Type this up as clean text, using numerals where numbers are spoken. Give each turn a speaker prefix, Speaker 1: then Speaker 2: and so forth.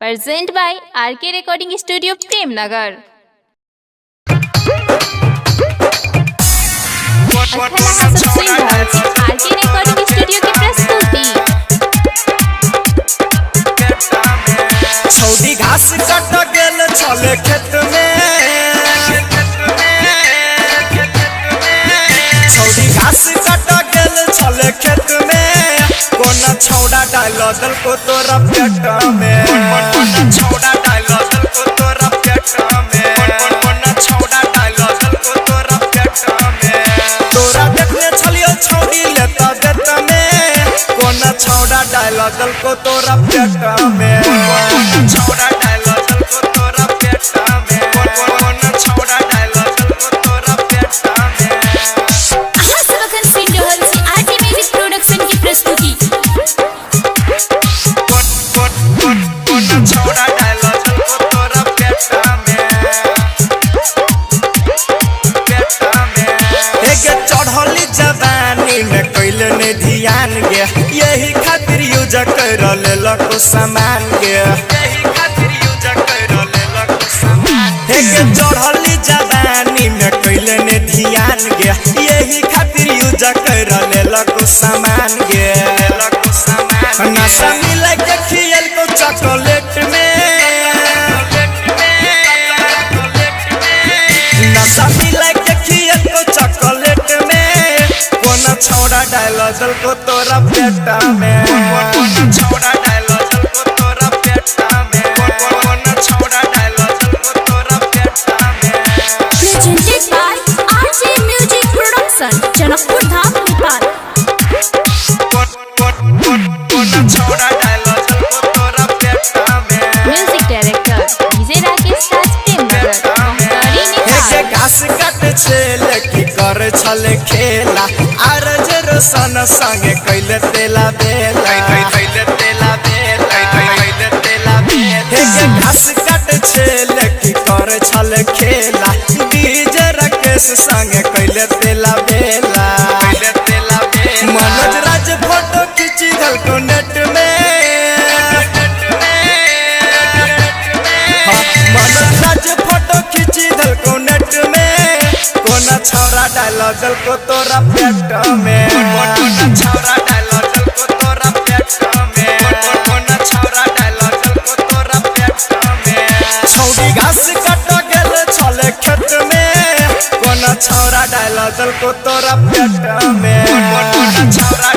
Speaker 1: Present by RK recording studio Premnagar. RK recording studio की प्रस्तुति।
Speaker 2: छौड़ी घास कट गेल छले खेत में, छौड़ी घास कट गेल छले खेत में, कोना छौड़ा डाल दल को तोरा पेट में, कोना छौड़ा डाल दल को तोरा पेट में, कोना छौड़ा डाल दल को तोरा पेट में। तोरा देखने छलियो छौड़ी लेता देत में, कोना छौड़ा डाल दल को तोरा पेट में, कोना छौड़ा डाल दल को तोरा पेट में, कोना छौड़ा डाल दल को तोरा पेट में।
Speaker 1: अहाँ सब अखन सुनि रहल छी आरके म्यूजिक प्रोडक्शन की प्रस्तुति।
Speaker 2: कोना छौड़ा डाल दल को तोरा पेट में, पेट में। एक चढ़ली जवानी में कैले ने ध्यान गे, यही खातिर यूज कर लेलक सामान गे, यही खातिर यूज कर लेलक सामान। एक चढ़ली जवानी में कैले ने ध्यान गे, यही खातिर यूज कर लेलक सामान गे, लेलक सामान। नशा मिला के खियल को चॉकलेट में, नशा मिला के खियल को चॉकलेट में, कोना छौड़ा डाल दल को तोरा पेट में, कोना छौड़ा डाल दल को तोरा पेट में, कोना छौड़ा डाल दल को तोरा पेट में।
Speaker 1: Presented by RK music production, Janakpur Dham, Nepal.
Speaker 2: कोना छौड़ा डाल दल को तोरा पेट में।
Speaker 1: Music director DJ Rakesh Raj Premnagar, Mohtari, Nepal.
Speaker 2: घास काट छेले की कर छले खेला, आरज रोशन संगे कैले तेला बेला, कैले तेला बेला, कैले तेला बेला। घास काट छेले की कर छले खेला, डीजे राकेश संगे कैले तेला बेला, कैले तेला बेला। मनोज राज फोटो खींची दल को नेट में, मनोज राज फोटो खींची दल को नेट में, कोना छौड़ा डाल दल को तोरा पेट में, कोना छौड़ा डाल दल को तोरा पेट में, कोना छौड़ा डाल दल को तोरा पेट में। छौड़ी घास कट गेल छले खेत में, कोना छौड़ा डाल दल को तोरा पेट में, कोना छौड़ा